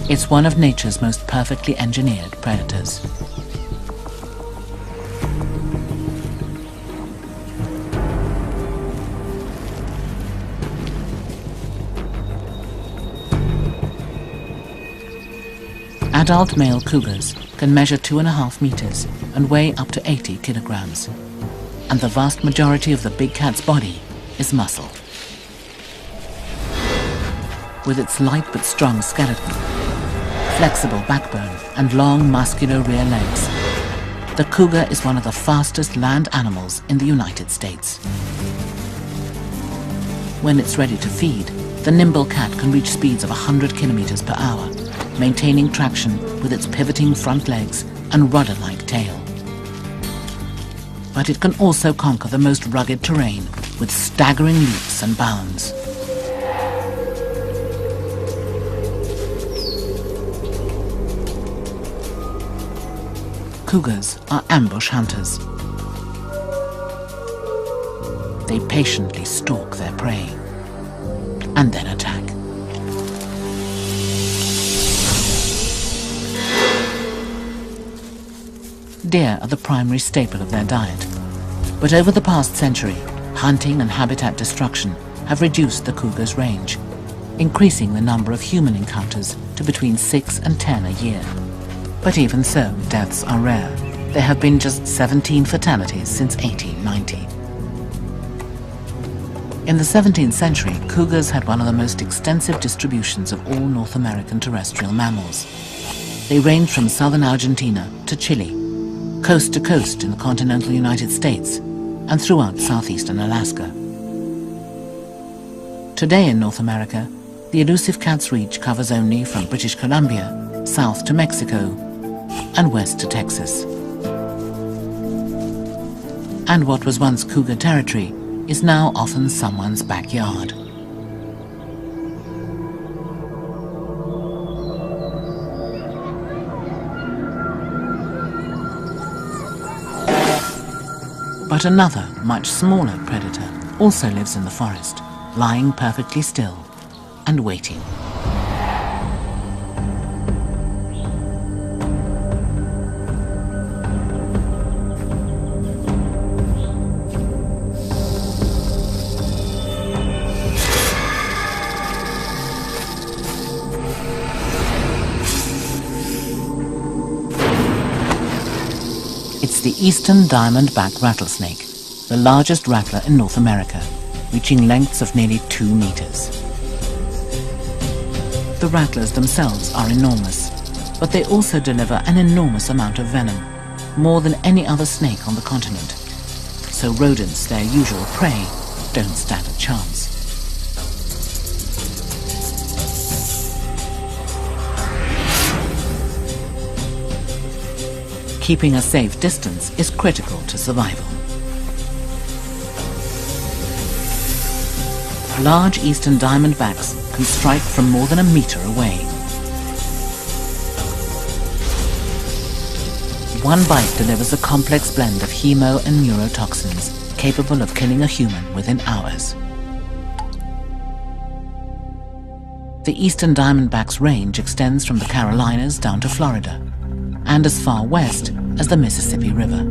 It's one of nature's most perfectly engineered predators. Adult male cougars can measure 2.5 meters and weigh up to 80 kilograms. And the vast majority of the big cat's body is muscle. With its light but strong skeleton, flexible backbone and long muscular rear legs, the cougar is one of the fastest land animals in the United States. When it's ready to feed, the nimble cat can reach speeds of 100 kilometers per hour, maintaining traction with its pivoting front legs and rudder-like tail. But it can also conquer the most rugged terrain with staggering leaps and bounds. Cougars are ambush hunters. They patiently stalk their prey and then attack. Deer are the primary staple of their diet, but over the past century, hunting and habitat destruction have reduced the cougar's range, increasing the number of human encounters to between 6 and 10 a year. But even so, deaths are rare. There have been just 17 fatalities since 1890. In the 17th century, cougars had one of the most extensive distributions of all North American terrestrial mammals. They ranged from southern Argentina to Chile, coast to coast in the continental United States, and throughout southeastern Alaska. Today in North America, the elusive cat's reach covers only from British Columbia, south to Mexico, and west to Texas. And what was once cougar territory is now often someone's backyard. But another, much smaller predator also lives in the forest, lying perfectly still and waiting. It's the eastern diamondback rattlesnake, the largest rattler in North America, reaching lengths of nearly 2 meters. The rattlers themselves are enormous, but they also deliver an enormous amount of venom, more than any other snake on the continent. So rodents, their usual prey, don't stand a chance. Keeping a safe distance is critical to survival. Large eastern diamondbacks can strike from more than a meter away. One bite delivers a complex blend of hemo and neurotoxins capable of killing a human within hours. The eastern diamondback's range extends from the Carolinas down to Florida, and as far west as the Mississippi River.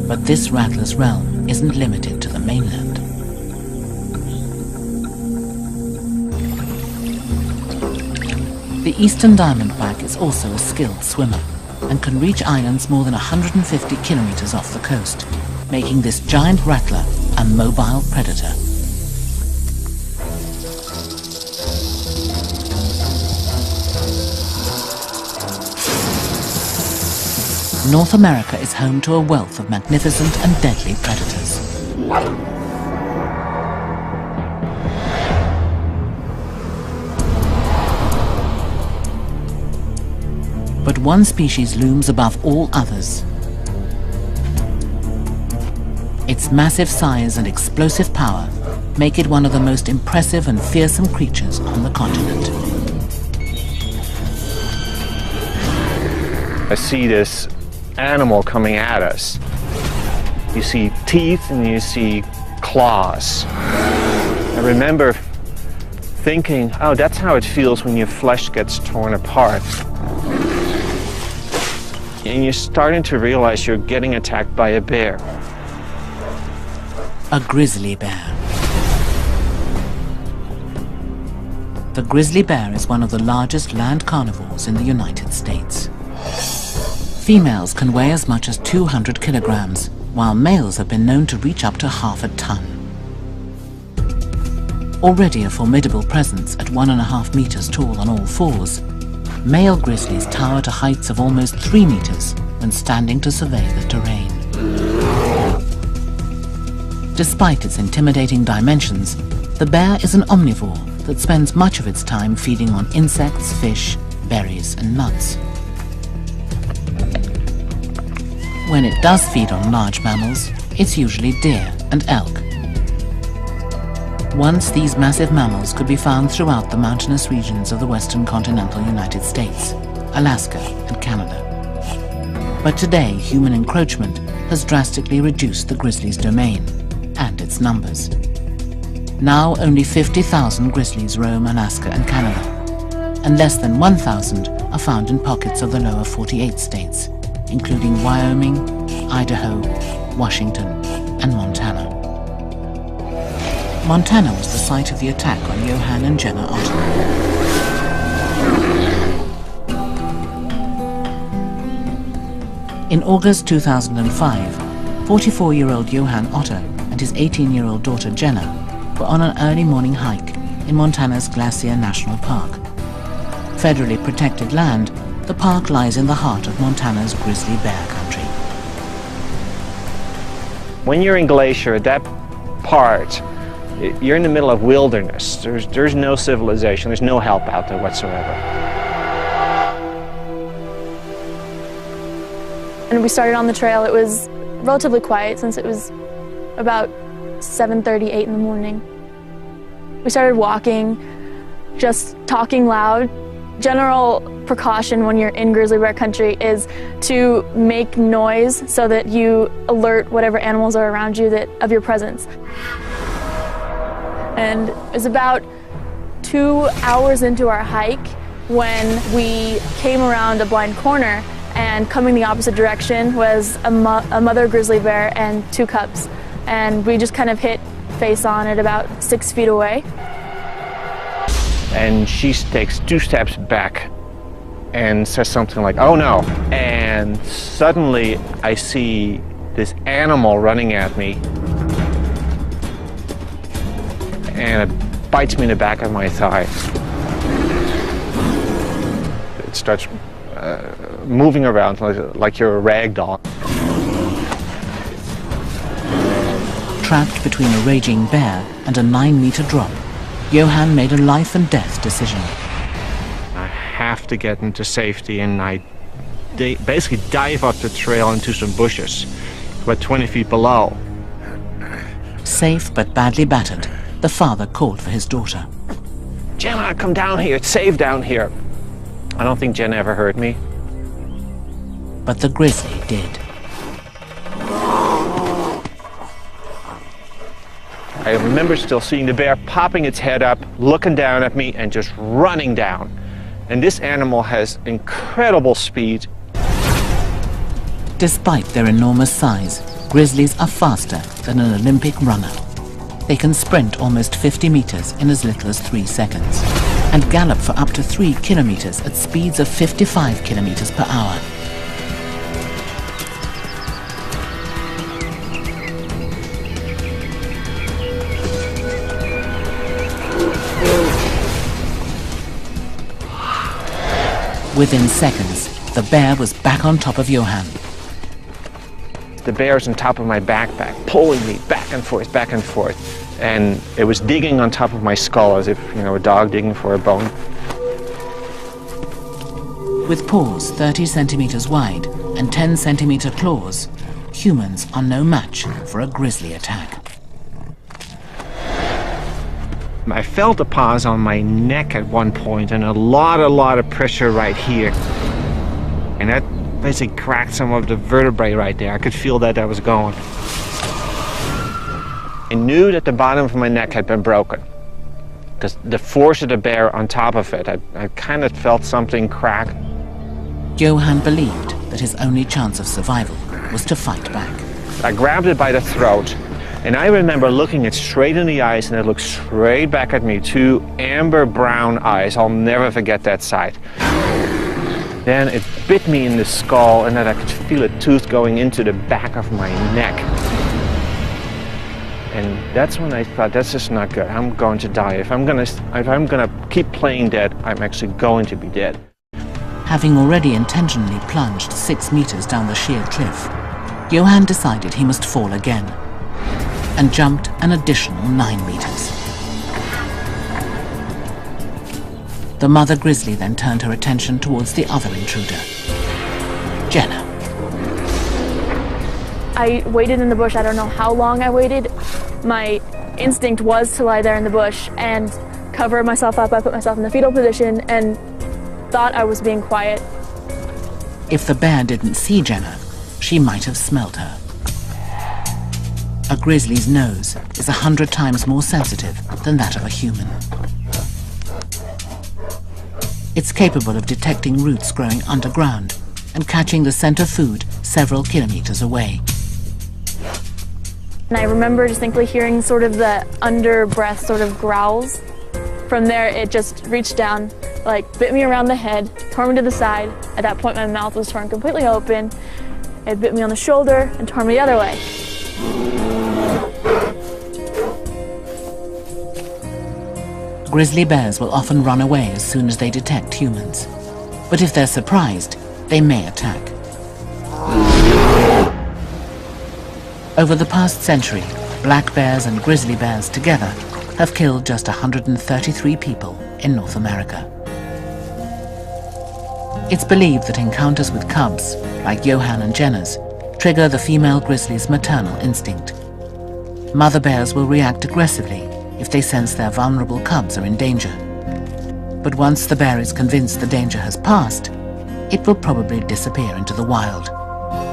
But this rattler's realm isn't limited to the mainland. The eastern diamondback is also a skilled swimmer and can reach islands more than 150 kilometers off the coast, making this giant rattler a mobile predator. North America is home to a wealth of magnificent and deadly predators. But one species looms above all others. Its massive size and explosive power make it one of the most impressive and fearsome creatures on the continent. I see this animal coming at us. You see teeth and you see claws. I remember thinking, oh, that's how it feels when your flesh gets torn apart. And you're starting to realize you're getting attacked by a bear. A grizzly bear. The grizzly bear is one of the largest land carnivores in the United States. Females can weigh as much as 200 kilograms, while males have been known to reach up to half a ton. Already a formidable presence at 1.5 meters tall on all fours, male grizzlies tower to heights of almost 3 meters when standing to survey the terrain. Despite its intimidating dimensions, the bear is an omnivore that spends much of its time feeding on insects, fish, berries, and nuts. When it does feed on large mammals, it's usually deer and elk. Once these massive mammals could be found throughout the mountainous regions of the western continental United States, Alaska, and Canada. But today, human encroachment has drastically reduced the grizzly's domain and its numbers. Now only 50,000 grizzlies roam Alaska and Canada, and less than 1,000 are found in pockets of the lower 48 states, including Wyoming, Idaho, Washington, and Montana. Montana was the site of the attack on Johann and Jenna Otter. In August 2005, 44-year-old Johann Otter and his 18-year-old daughter Jenna were on an early morning hike in Montana's Glacier National Park. Federally protected land, the park lies in the heart of Montana's grizzly bear country. When you're in Glacier, at that part, you're in the middle of wilderness. There's no civilization, there's no help out there whatsoever. And we started on the trail. It was relatively quiet since it was about 7:30, 8 in the morning. We started walking, just talking loud. General precaution when you're in grizzly bear country is to make noise so that you alert whatever animals are around you of your presence. And it was about 2 hours into our hike when we came around a blind corner, and coming the opposite direction was a mother grizzly bear and 2 cubs. And we just kind of hit face on at about 6 feet away. And she takes 2 steps back and says something like, "Oh no." And suddenly I see this animal running at me, and it bites me in the back of my thigh. It starts moving around like you're a rag doll. Trapped between a raging bear and a 9-meter drop, Johann made a life and death decision. I have to get into safety, and I basically dive up the trail into some bushes, about 20 feet below. Safe but badly battered, the father called for his daughter. "Jenna, come down here, it's safe down here." I don't think Jenna ever heard me. But the grizzly did. I remember still seeing the bear popping its head up, looking down at me, and just running down. And this animal has incredible speed. Despite their enormous size, grizzlies are faster than an Olympic runner. They can sprint almost 50 meters in as little as 3 seconds, and gallop for up to 3 kilometers at speeds of 55 kilometers per hour. Within seconds, the bear was back on top of Johann. The bear's on top of my backpack, pulling me back and forth, and it was digging on top of my skull as if, a dog digging for a bone. With paws 30 centimeters wide and 10-centimeter claws, humans are no match for a grizzly attack. I felt the paws on my neck at one point, and a lot of pressure right here. And that basically cracked some of the vertebrae right there. I could feel that was going. I knew that the bottom of my neck had been broken. because the force of the bear on top of it, I kind of felt something crack. Johan believed that his only chance of survival was to fight back. I grabbed it by the throat, and I remember looking it straight in the eyes, and it looked straight back at me, 2 amber brown eyes. I'll never forget that sight. Then it bit me in the skull, and then I could feel a tooth going into the back of my neck. And that's when I thought, that's just not good. I'm going to die. If I'm gonna keep playing dead, I'm actually going to be dead. Having already intentionally plunged 6 meters down the sheer cliff, Johan decided he must fall again, and jumped an additional 9 meters. The mother grizzly then turned her attention towards the other intruder, Jenna. I waited in the bush. I don't know how long I waited. My instinct was to lie there in the bush and cover myself up. I put myself in the fetal position and thought I was being quiet. If the bear didn't see Jenna, she might have smelled her. A grizzly's nose is 100 times more sensitive than that of a human. It's capable of detecting roots growing underground and catching the scent of food several kilometers away. And I remember distinctly hearing sort of the under-breath sort of growls. From there, it just reached down, like bit me around the head, tore me to the side. At that point, my mouth was torn completely open. It bit me on the shoulder and tore me the other way. Grizzly bears will often run away as soon as they detect humans. But if they're surprised, they may attack. Over the past century, black bears and grizzly bears together have killed just 133 people in North America. It's believed that encounters with cubs, like Johan and Jenna's, trigger the female grizzly's maternal instinct. Mother bears will react aggressively if they sense their vulnerable cubs are in danger. But once the bear is convinced the danger has passed, it will probably disappear into the wild,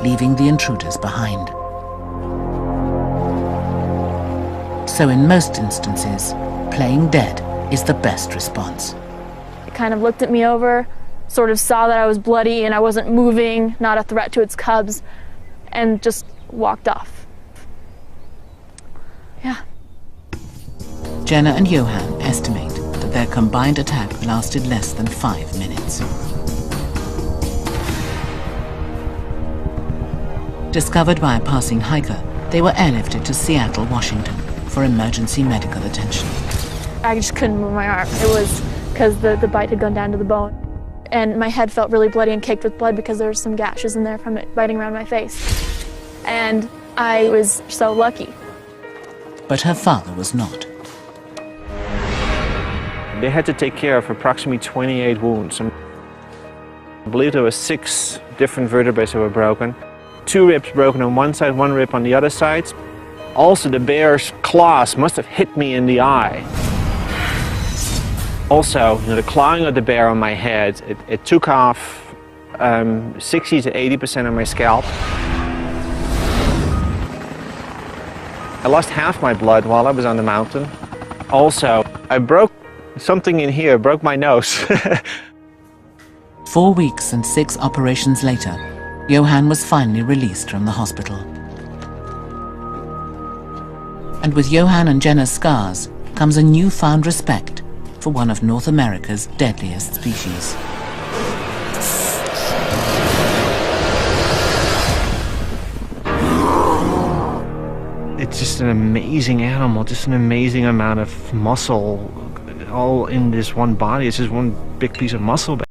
leaving the intruders behind. So in most instances, playing dead is the best response. It kind of looked at me over, sort of saw that I was bloody and I wasn't moving, not a threat to its cubs, and just walked off. Yeah. Jenna and Johan estimate that their combined attack lasted less than 5 minutes. Discovered by a passing hiker, they were airlifted to Seattle, Washington for emergency medical attention. I just couldn't move my arm. It was because the bite had gone down to the bone. And my head felt really bloody and caked with blood because there were some gashes in there from it biting around my face. And I was so lucky. But her father was not. They had to take care of approximately 28 wounds. I believe there were 6 different vertebrae that were broken. 2 ribs broken on one side, 1 rib on the other side. Also, the bear's claws must have hit me in the eye. Also, the clawing of the bear on my head, it took off 60 to 80% of my scalp. I lost half my blood while I was on the mountain. Also, I broke something in here, broke my nose. 4 weeks and 6 operations later, Johan was finally released from the hospital. And with Johan and Jenna's scars comes a newfound respect for one of North America's deadliest species. It's just an amazing animal, just an amazing amount of muscle all in this one body. It's just one big piece of muscle.